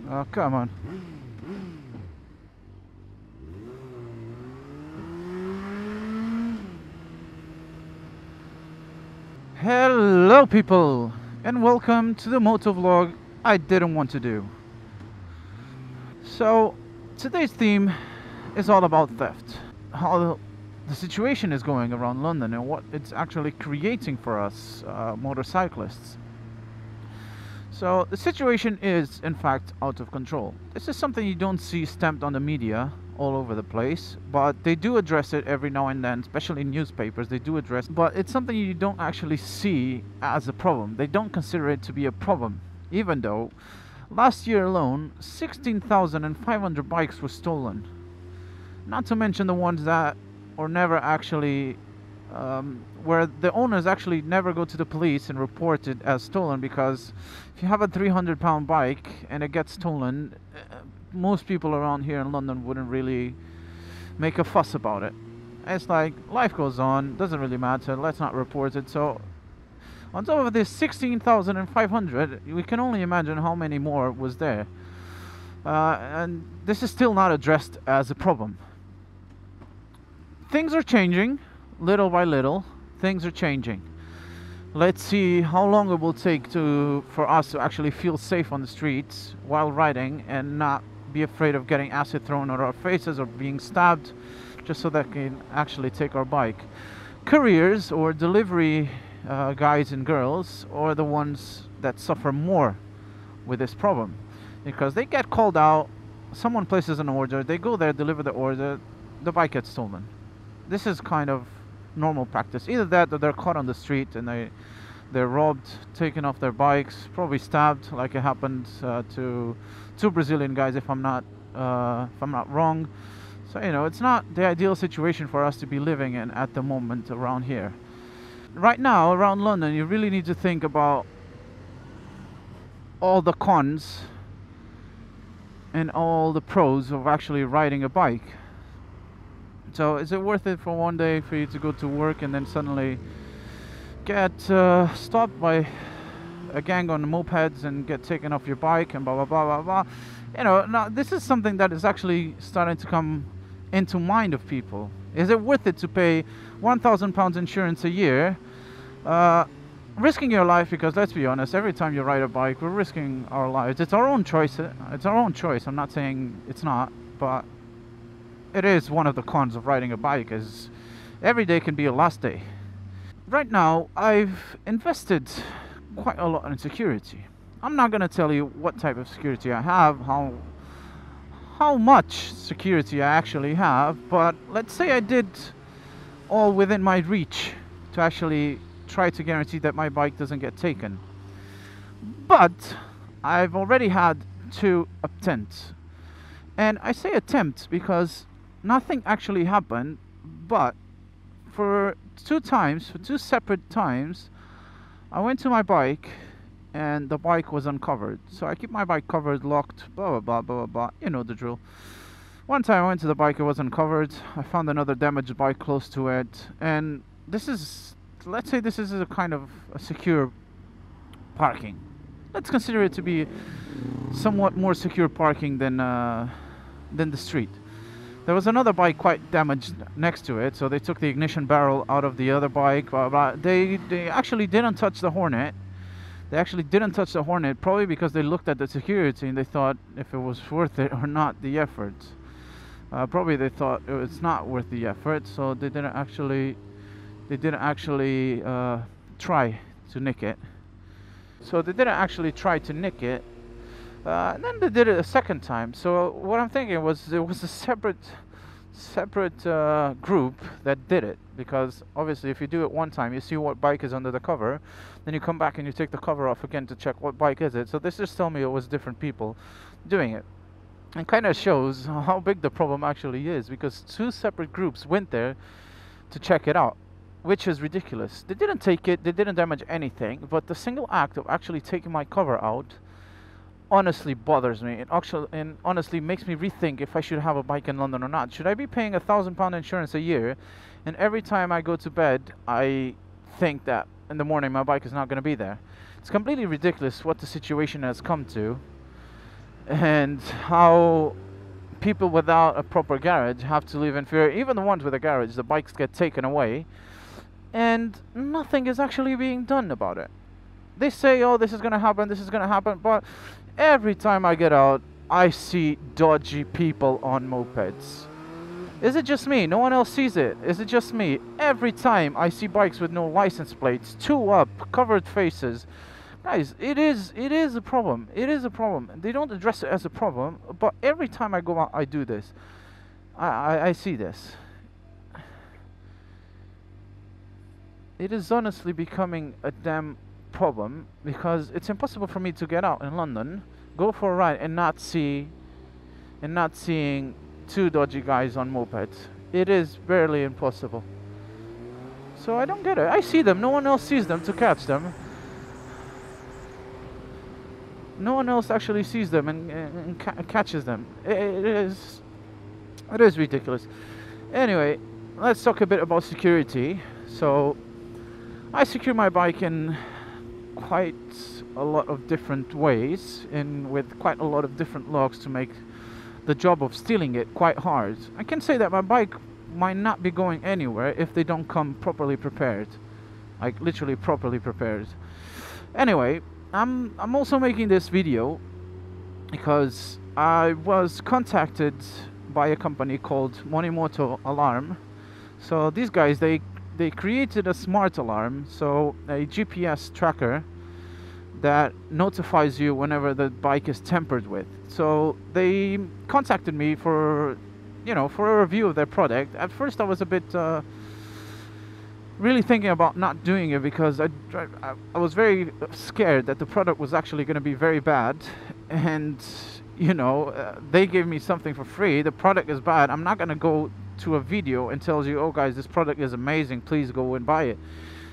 Oh, come on. Hello, people, and welcome to the Motovlog I didn't want to do. So, today's theme is all about theft. How the situation is going around London and what it's actually creating for us motorcyclists. So, the situation is, in fact, out of control. This is something you don't see stamped on the media all over the place, but they do address it every now and then, especially in newspapers. They do address, but it's something you don't actually see as a problem. They don't consider it to be a problem, even though last year alone 16,500 bikes were stolen, not to mention the ones that are never actually where the owners actually never go to the police and report it as stolen, because if you have a 300-pound bike and it gets stolen, most people around here in London wouldn't really make a fuss about it. It's like life goes on, doesn't really matter, let's not report it. So on top of this 16,500, we can only imagine how many more was there. And this is still not addressed as a problem. Things are changing, little by little. Things are changing. Let's see how long it will take for us to actually feel safe on the streets while riding and not be afraid of getting acid thrown at our faces or being stabbed just so that can actually take our bike. Couriers or delivery guys and girls are the ones that suffer more with this problem, because they get called out, someone places an order, they go there, deliver the order, the bike gets stolen. This is kind of normal practice. Either that or they're caught on the street and they're robbed, taken off their bikes, probably stabbed, like it happened to two Brazilian guys, if I'm not wrong. So it's not the ideal situation for us to be living in at the moment around here. Right now around London, you really need to think about all the cons and all the pros of actually riding a bike. So is it worth it for one day for you to go to work and then suddenly get stopped by a gang on mopeds and get taken off your bike and blah blah blah blah blah? Now this is something that is actually starting to come into mind of people. Is it worth it to pay £1,000 insurance a year, risking your life? Because let's be honest, every time you ride a bike, we're risking our lives. It's our own choice. It's our own choice. I'm not saying it's not, but it is one of the cons of riding a bike, is every day can be a last day. Right now, I've invested quite a lot in security. I'm not going to tell you what type of security I have, how much security I actually have, but let's say I did all within my reach to actually try to guarantee that my bike doesn't get taken. But I've already had 2 attempts. And I say attempt because nothing actually happened, but for 2 separate times, I went to my bike and the bike was uncovered. So I keep my bike covered, locked, blah blah blah blah blah, you know the drill. One time I went to the bike, it was uncovered. I found another damaged bike close to it, and let's say this is a kind of a secure parking. Let's consider it to be somewhat more secure parking than the street. There was another bike quite damaged next to it, so they took the ignition barrel out of the other bike. They actually didn't touch the Hornet. They actually didn't touch the Hornet, probably because they looked at the security and they thought if it was worth it or not, the effort. Probably they thought it's not worth the effort, so they didn't actually try to nick it. And then they did it a second time. So what I'm thinking was it was a separate group that did it, because obviously if you do it one time, you see what bike is under the cover, then you come back and you take the cover off again to check what bike is it. So this just tells me it was different people doing it. It kind of shows how big the problem actually is, because 2 separate groups went there to check it out, which is ridiculous. They didn't take it, they didn't damage anything, but the single act of actually taking my cover out honestly bothers me. It honestly makes me rethink if I should have a bike in London or not. Should I be paying £1,000 insurance a year, and every time I go to bed I think that in the morning my bike is not going to be there? It's completely ridiculous what the situation has come to. and how people without a proper garage have to live in fear. Even the ones with a garage, the bikes get taken away, and nothing is actually being done about it. They say, oh, this is going to happen, this is going to happen, but every time I get out, I see dodgy people on mopeds. Is it just me? No one else sees it. Is it just me? Every time I see bikes with no license plates, two up, covered faces. Guys, it is a problem. It is a problem. They don't address it as a problem, but every time I go out, I do this. I see this. It is honestly becoming a damn problem, because it's impossible for me to get out in London, go for a ride, and not seeing two dodgy guys on mopeds. It is barely impossible. So I don't get it. I see them. No one else sees them to catch them. No one else actually sees them and catches them. It is ridiculous. Anyway, let's talk a bit about security. So I secure my bike in quite a lot of different ways, and with quite a lot of different locks to make the job of stealing it quite hard. I can say that my bike might not be going anywhere if they don't come properly prepared, like literally properly prepared. Anyway, I'm also making this video because I was contacted by a company called Monimoto Alarm. So these guys, they created a smart alarm, so a GPS tracker that notifies you whenever the bike is tampered with. So they contacted me for, for a review of their product. At first I was a bit really thinking about not doing it, because I was very scared that the product was actually going to be very bad, and they gave me something for free. The product is bad. I'm not going to go to a video and tells you, oh guys, this product is amazing, please go and buy it.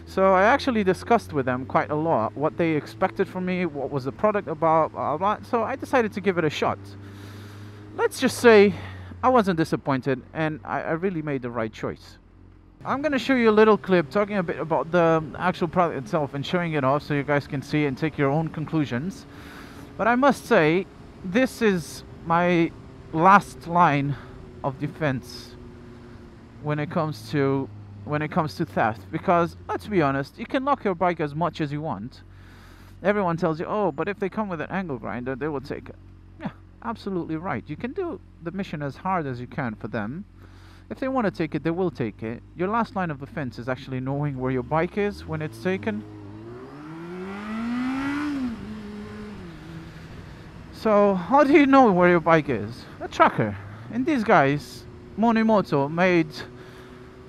So I actually discussed with them quite a lot what they expected from me, what was the product about, blah, blah. So I decided to give it a shot. Let's just say I wasn't disappointed, and I really made the right choice. I'm going to show you a little clip talking a bit about the actual product itself and showing it off so you guys can see and take your own conclusions. But I must say, this is my last line of defense when it comes to theft, because let's be honest, you can lock your bike as much as you want. Everyone tells you, oh, but if they come with an angle grinder, they will take it. Yeah, absolutely right. You can do the mission as hard as you can for them. If they want to take it, they will take it. Your last line of defense is actually knowing where your bike is when it's taken. So how do you know where your bike is? A tracker. And these guys, Monimoto, made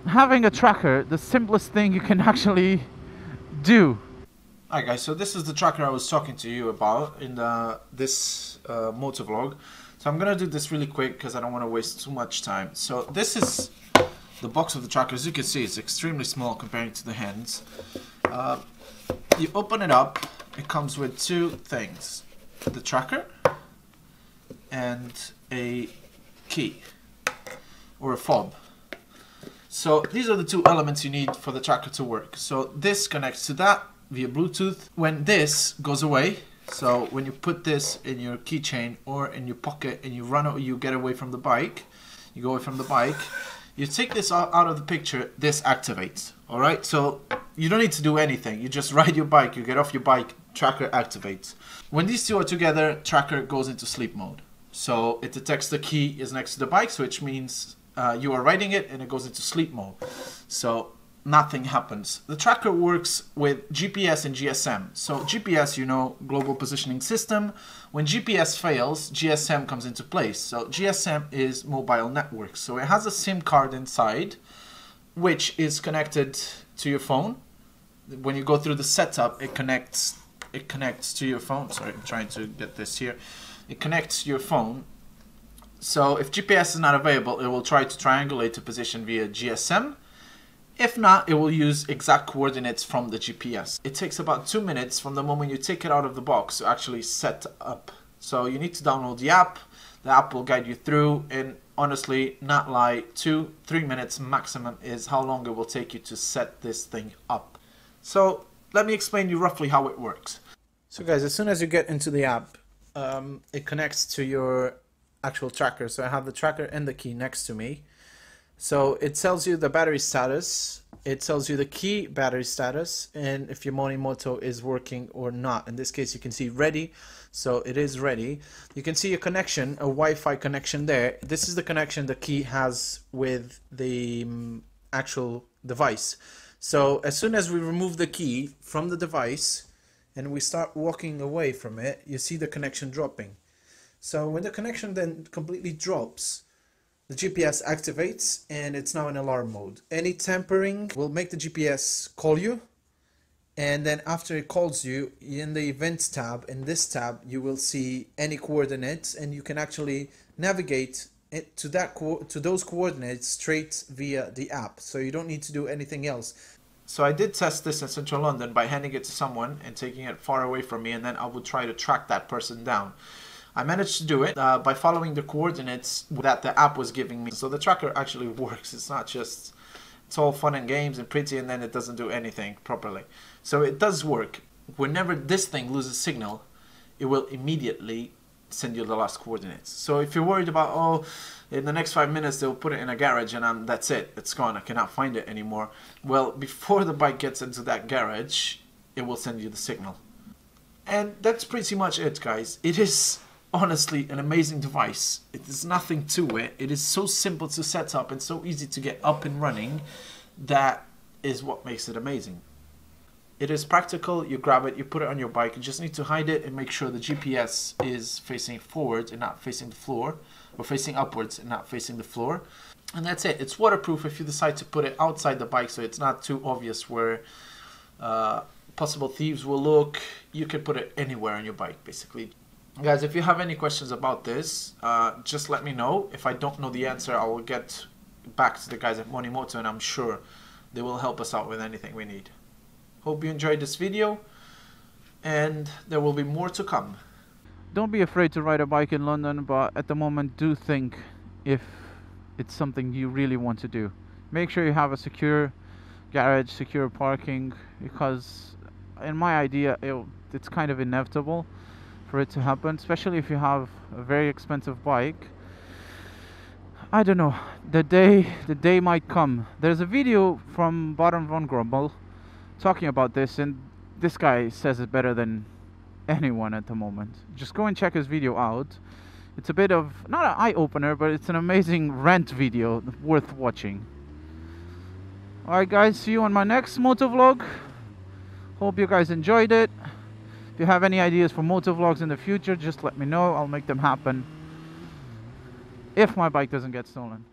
having a tracker the simplest thing you can actually do. Alright guys, so this is the tracker I was talking to you about in this motovlog. So I'm gonna do this really quick because I don't want to waste too much time. So this is the box of the tracker. As you can see, it's extremely small comparing to the hands. You open it up, it comes with two things: the tracker and a key or a fob. So these are the two elements you need for the tracker to work. So this connects to that via Bluetooth. When this goes away, so when you put this in your keychain or in your pocket and you get away from the bike, you go away from the bike, you take this out of the picture, this activates. All right, so you don't need to do anything. You just ride your bike, you get off your bike, tracker activates. When these two are together, tracker goes into sleep mode. So it detects the key is next to the bike, which means you are riding it and it goes into sleep mode. So nothing happens. The tracker works with GPS and GSM. So GPS, global positioning system. When GPS fails, GSM comes into place. So GSM is mobile network. So it has a SIM card inside, which is connected to your phone. When you go through the setup, it connects to your phone. Sorry, I'm trying to get this here. It connects to your phone. So if GPS is not available, it will try to triangulate to position via GSM. If not, it will use exact coordinates from the GPS. It takes about 2 minutes from the moment you take it out of the box to actually set up. So you need to download the app. The app will guide you through, and honestly, not lie, 2-3 minutes maximum is how long it will take you to set this thing up. So let me explain you roughly how it works. So guys, as soon as you get into the app, it connects to your actual tracker. So I have the tracker and the key next to me. So it tells you the battery status, it tells you the key battery status, and if your Monimoto is working or not. In this case, you can see ready, so it is ready. You can see a connection, a Wi-Fi connection there. This is the connection the key has with the actual device. So as soon as we remove the key from the device and we start walking away from it, you see the connection dropping. So when the connection then completely drops, the GPS activates and it's now in alarm mode. Any tampering will make the GPS call you, and then after it calls you, in the events tab, in this tab, you will see any coordinates, and you can actually navigate it to those coordinates straight via the app. So you don't need to do anything else. So I did test this in central London by handing it to someone and taking it far away from me, and then I would try to track that person down. I managed to do it by following the coordinates that the app was giving me. So the tracker actually works. It's not just, it's all fun and games and pretty, and then it doesn't do anything properly. So it does work. Whenever this thing loses signal, it will immediately send you the last coordinates. So if you're worried about, oh, in the next 5 minutes they'll put it in a garage and that's it, it's gone, I cannot find it anymore. Well, before the bike gets into that garage, it will send you the signal. And that's pretty much it, guys. It is honestly an amazing device. It is nothing to it. It is so simple to set up and so easy to get up and running. That is what makes it amazing. It is practical. You grab it, you put it on your bike. You just need to hide it and make sure the GPS is facing forward and not facing the floor, or facing upwards and not facing the floor. And that's it. It's waterproof if you decide to put it outside the bike, so it's not too obvious where possible thieves will look. You can put it anywhere on your bike, basically. Guys, if you have any questions about this, just let me know. If I don't know the answer, I will get back to the guys at Monimoto, and I'm sure they will help us out with anything we need. Hope you enjoyed this video, and there will be more to come. Don't be afraid to ride a bike in London, but at the moment do think if it's something you really want to do. Make sure you have a secure garage, secure parking, because in my idea it's kind of inevitable for it to happen, especially if you have a very expensive bike. I don't know, the day might come. There's a video from Bottom von Grumble talking about this, and this guy says it better than anyone at the moment. Just go and check his video out. It's a bit of, not an eye-opener, but it's an amazing rant video worth watching. Alright guys, see you on my next motovlog. Hope you guys enjoyed it. If you have any ideas for motovlogs in the future, just let me know. I'll make them happen if my bike doesn't get stolen.